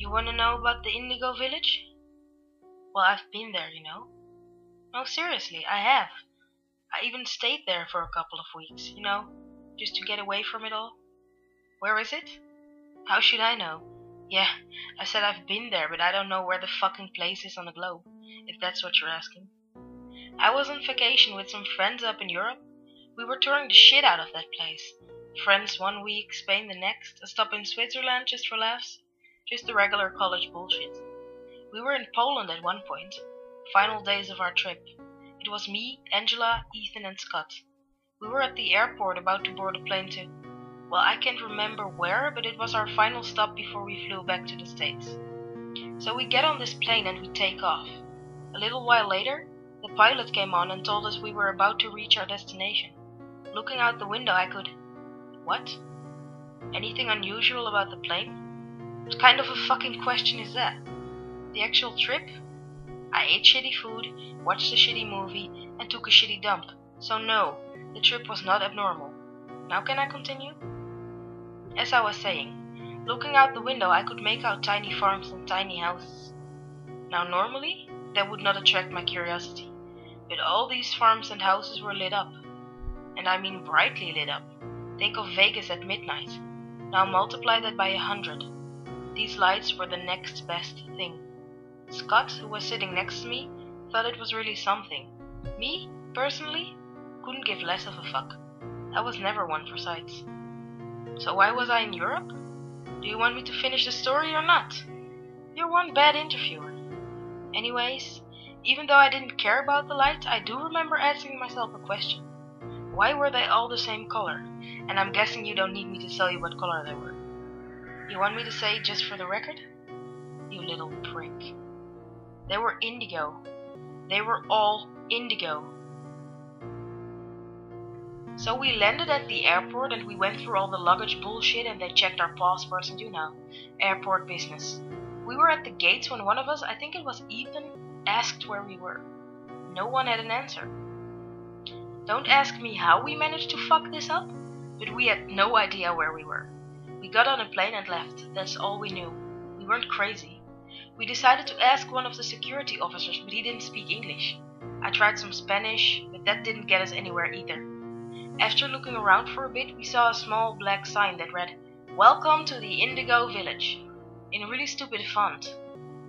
You wanna know about the Indigo Village? Well, I've been there, you know. No, seriously, I have. I even stayed there for a couple of weeks, you know, just to get away from it all. Where is it? How should I know? Yeah, I said I've been there, but I don't know where the fucking place is on the globe, if that's what you're asking. I was on vacation with some friends up in Europe. We were touring the shit out of that place. France 1 week, Spain the next, a stop in Switzerland just for laughs. Just the regular college bullshit. We were in Poland at one point. Final days of our trip. It was me, Angela, Ethan and Scott. We were at the airport about to board a plane to... Well, I can't remember where, but it was our final stop before we flew back to the States. So we get on this plane and we take off. A little while later, the pilot came on and told us we were about to reach our destination. Looking out the window I could... What? Anything unusual about the plane? What kind of a fucking question is that? The actual trip? I ate shitty food, watched a shitty movie, and took a shitty dump. So no, the trip was not abnormal. Now can I continue? As I was saying, looking out the window I could make out tiny farms and tiny houses. Now normally, that would not attract my curiosity, but all these farms and houses were lit up. And I mean brightly lit up. Think of Vegas at midnight. Now multiply that by 100. These lights were the next best thing. Scott, who was sitting next to me, thought it was really something. Me, personally, couldn't give less of a fuck. I was never one for sights. So why was I in Europe? Do you want me to finish the story or not? You're one bad interviewer. Anyways, even though I didn't care about the lights, I do remember asking myself a question. Why were they all the same color? And I'm guessing you don't need me to tell you what color they were. You want me to say just for the record? You little prick. They were indigo. They were all indigo. So we landed at the airport and we went through all the luggage bullshit and they checked our passports and you know, airport business. We were at the gates when one of us, I think it was Ethan, asked where we were. No one had an answer. Don't ask me how we managed to fuck this up, but we had no idea where we were. We got on a plane and left, that's all we knew. We weren't crazy. We decided to ask one of the security officers, but he didn't speak English. I tried some Spanish, but that didn't get us anywhere either. After looking around for a bit, we saw a small black sign that read, "Welcome to the Indigo Village," in a really stupid font.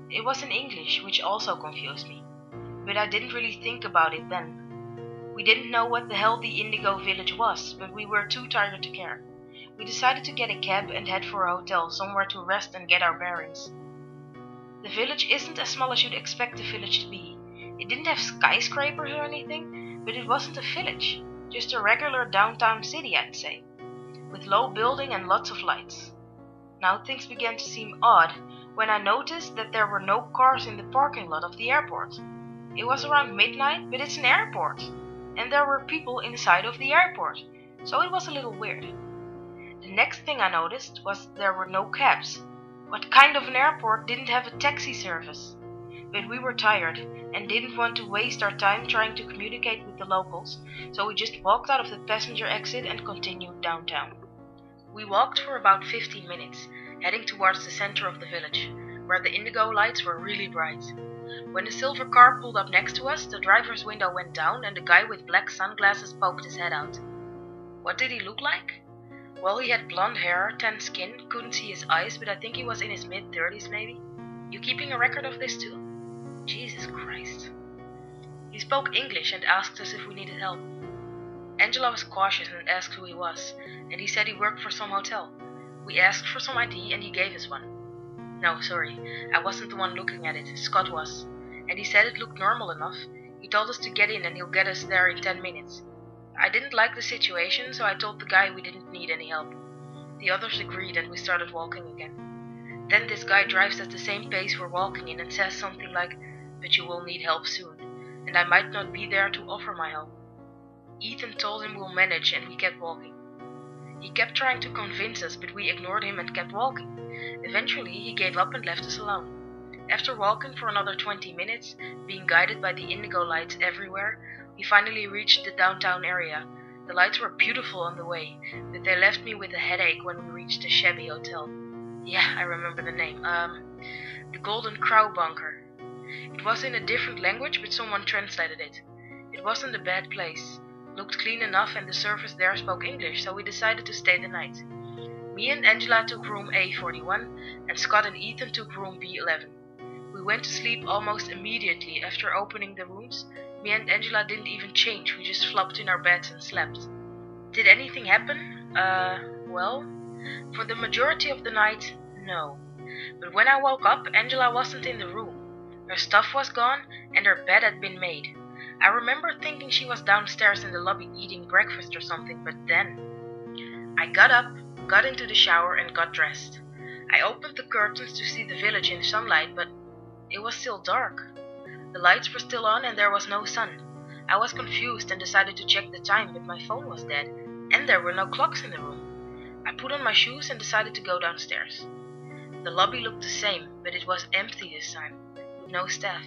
It was in English, which also confused me. But I didn't really think about it then. We didn't know what the hell the Indigo Village was, but we were too tired to care. We decided to get a cab and head for a hotel, somewhere to rest and get our bearings. The village isn't as small as you'd expect a village to be. It didn't have skyscrapers or anything, but it wasn't a village. Just a regular downtown city, I'd say, with low building and lots of lights. Now things began to seem odd when I noticed that there were no cars in the parking lot of the airport. It was around midnight, but it's an airport, and there were people inside of the airport, so it was a little weird. The next thing I noticed was there were no cabs. What kind of an airport didn't have a taxi service? But we were tired and didn't want to waste our time trying to communicate with the locals, so we just walked out of the passenger exit and continued downtown. We walked for about 15 minutes, heading towards the center of the village, where the indigo lights were really bright. When the silver car pulled up next to us, the driver's window went down and the guy with black sunglasses poked his head out. What did he look like? Well, he had blonde hair, tan skin, couldn't see his eyes, but I think he was in his mid-30s maybe. You keeping a record of this too? Jesus Christ. He spoke English and asked us if we needed help. Angela was cautious and asked who he was, and he said he worked for some hotel. We asked for some ID and he gave us one. No, sorry, I wasn't the one looking at it, Scott was. And he said it looked normal enough. He told us to get in and he'll get us there in 10 minutes. I didn't like the situation, so I told the guy we didn't need any help. The others agreed and we started walking again. Then this guy drives at the same pace we're walking in and says something like, "But you will need help soon, and I might not be there to offer my help." Ethan told him we'll manage and we kept walking. He kept trying to convince us, but we ignored him and kept walking. Eventually he gave up and left us alone. After walking for another 20 minutes, being guided by the indigo lights everywhere, we finally reached the downtown area. The lights were beautiful on the way, but they left me with a headache when we reached the shabby hotel. Yeah, I remember the name. The Golden Crow Bunker. It was in a different language, but someone translated it. It wasn't a bad place. Looked clean enough and the servers there spoke English, so we decided to stay the night. Me and Angela took room A41 and Scott and Ethan took room B11. We went to sleep almost immediately after opening the rooms. Me and Angela didn't even change, we just flopped in our beds and slept. Did anything happen? Well, for the majority of the night, no. But when I woke up, Angela wasn't in the room. Her stuff was gone and her bed had been made. I remember thinking she was downstairs in the lobby eating breakfast or something, but then I got up, got into the shower and got dressed. I opened the curtains to see the village in sunlight, but it was still dark. The lights were still on and there was no sun. I was confused and decided to check the time, but my phone was dead and there were no clocks in the room. I put on my shoes and decided to go downstairs. The lobby looked the same, but it was empty this time, with no staff.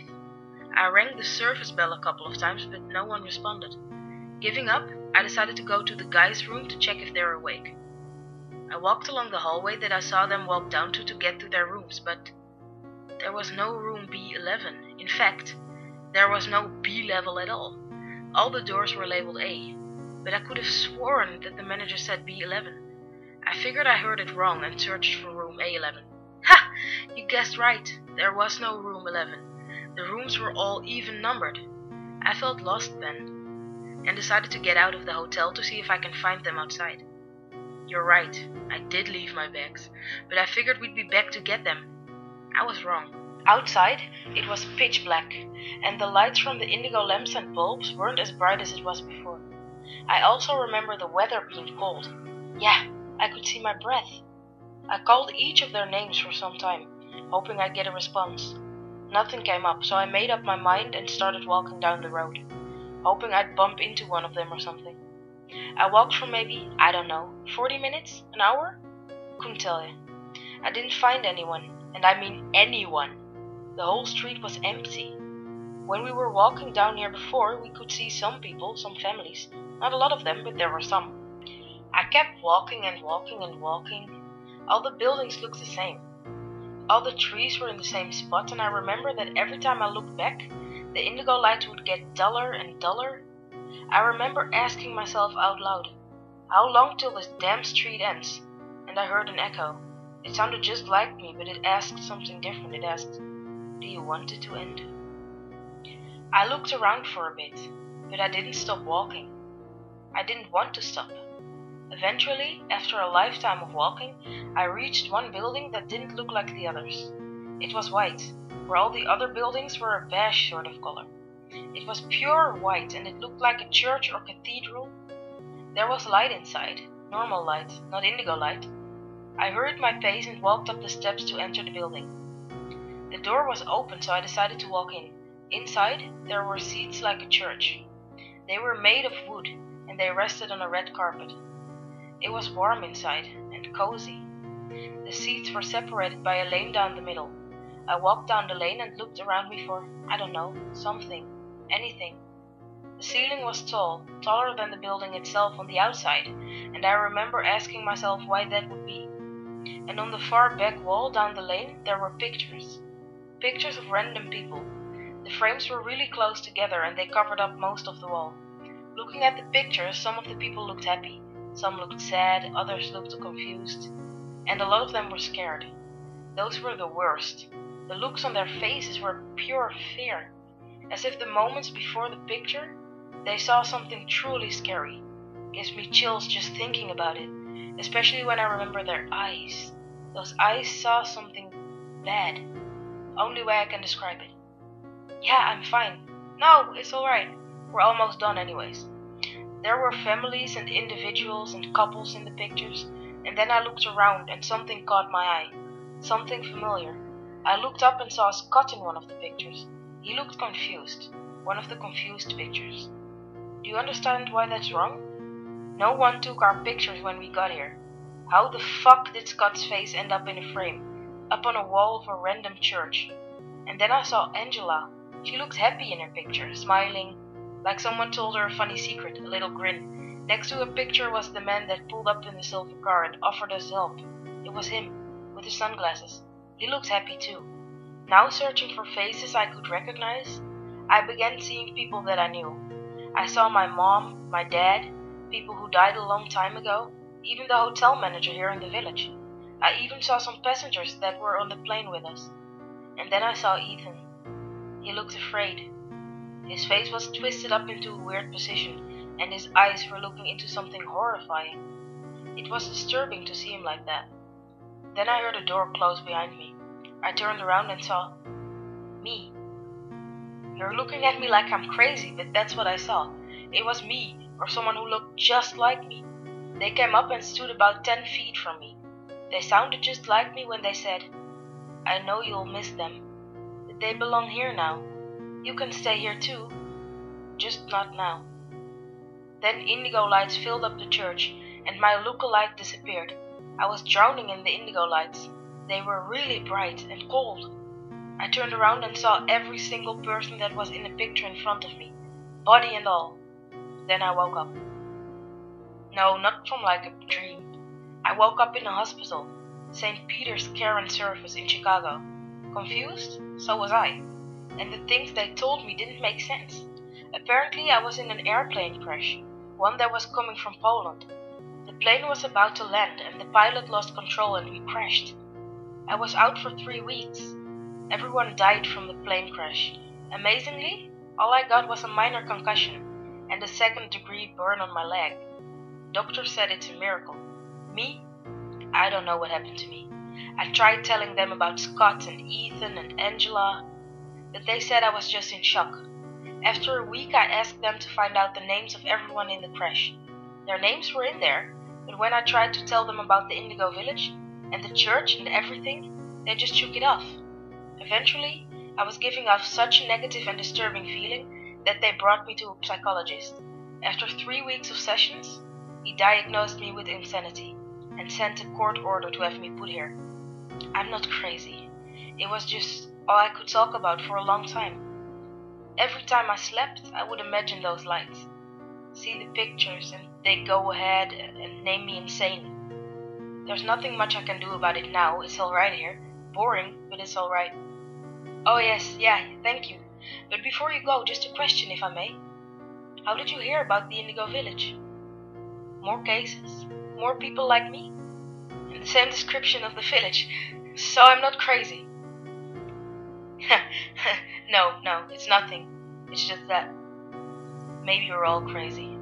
I rang the service bell a couple of times, but no one responded. Giving up, I decided to go to the guys' room to check if they were awake. I walked along the hallway that I saw them walk down to get to their rooms, but there was no room B11. In fact, there was no B level at all. All the doors were labeled A, but I could have sworn that the manager said B11. I figured I heard it wrong and searched for room A11. Ha! You guessed right, there was no room 11. The rooms were all even numbered. I felt lost then, and decided to get out of the hotel to see if I can find them outside. You're right, I did leave my bags, but I figured we'd be back to get them. I was wrong. Outside, it was pitch black, and the lights from the indigo lamps and bulbs weren't as bright as it was before. I also remember the weather being cold. Yeah, I could see my breath. I called each of their names for some time, hoping I'd get a response. Nothing came up, so I made up my mind and started walking down the road, hoping I'd bump into one of them or something. I walked for maybe, 40 minutes? An hour? Couldn't tell you. I didn't find anyone, and I mean anyone. The whole street was empty. When we were walking down here before, we could see some people, some families. Not a lot of them, but there were some. I kept walking and walking and walking. All the buildings looked the same. All the trees were in the same spot, and I remember that every time I looked back, the indigo light would get duller and duller. I remember asking myself out loud, how long till this damn street ends? And I heard an echo. It sounded just like me, but it asked something different. It asked, do you want it to end? I looked around for a bit, but I didn't stop walking. I didn't want to stop. Eventually, after a lifetime of walking, I reached one building that didn't look like the others. It was white, where all the other buildings were a beige sort of color. It was pure white and it looked like a church or cathedral. There was light inside, normal light, not indigo light. I hurried my pace and walked up the steps to enter the building. The door was open, so I decided to walk in. Inside, there were seats like a church. They were made of wood and they rested on a red carpet. It was warm inside and cozy. The seats were separated by a lane down the middle. I walked down the lane and looked around me for, something, anything. The ceiling was tall, taller than the building itself on the outside, and I remember asking myself why that would be. And on the far back wall down the lane there were pictures. Pictures of random people. The frames were really close together and they covered up most of the wall. Looking at the pictures, some of the people looked happy. Some looked sad, others looked confused, and a lot of them were scared. Those were the worst. The looks on their faces were pure fear, as if the moments before the picture, they saw something truly scary. Gives me chills just thinking about it, especially when I remember their eyes. Those eyes saw something bad. Only way I can describe it. Yeah, I'm fine. No, it's alright. We're almost done anyways. There were families and individuals and couples in the pictures, and then I looked around and something caught my eye. Something familiar. I looked up and saw Scott in one of the pictures. He looked confused. One of the confused pictures. Do you understand why that's wrong? No one took our pictures when we got here. How the fuck did Scott's face end up in a frame, up on a wall of a random church? And then I saw Angela. She looked happy in her picture, smiling, like someone told her a funny secret, a little grin. Next to a picture was the man that pulled up in the silver car and offered us help. It was him. with his sunglasses. He looked happy too. Now searching for faces I could recognize, I began seeing people that I knew. I saw my mom, my dad, people who died a long time ago, even the hotel manager here in the village. I even saw some passengers that were on the plane with us. And then I saw Ethan. He looked afraid. His face was twisted up into a weird position, and his eyes were looking into something horrifying. It was disturbing to see him like that. Then I heard a door close behind me. I turned around and saw me. You're looking at me like I'm crazy, but that's what I saw. It was me, or someone who looked just like me. They came up and stood about 10 feet from me. They sounded just like me when they said, "I know you'll miss them, but they belong here now. You can stay here too, just not now." Then indigo lights filled up the church, and my look-alike disappeared. I was drowning in the indigo lights. They were really bright and cold. I turned around and saw every single person that was in the picture in front of me, body and all. Then I woke up. No, not from like a dream. I woke up in a hospital, St. Peter's Care and Service in Chicago. Confused? So was I. And the things they told me didn't make sense. Apparently I was in an airplane crash, one that was coming from Poland. The plane was about to land and the pilot lost control and we crashed. I was out for 3 weeks. Everyone died from the plane crash. Amazingly, all I got was a minor concussion and a 2nd-degree burn on my leg. Doctor said it's a miracle. Me? I don't know what happened to me. I tried telling them about Scott and Ethan and Angela, but they said I was just in shock. After a week I asked them to find out the names of everyone in the crash. Their names were in there, but when I tried to tell them about the Indigo Village and the church and everything, they just shook it off. Eventually, I was giving off such a negative and disturbing feeling that they brought me to a psychologist. After 3 weeks of sessions, he diagnosed me with insanity and sent a court order to have me put here. I'm not crazy. It was just all I could talk about for a long time. Every time I slept, I would imagine those lights, see the pictures, and they'd go ahead and name me insane. There's nothing much I can do about it now. It's alright here. Boring, but it's alright. Oh yes, yeah, thank you. But before you go, just a question if I may. How did you hear about the Indigo Village? More cases? More people like me? And the same description of the village. So I'm not crazy. No, it's nothing. It's just that maybe you're all crazy.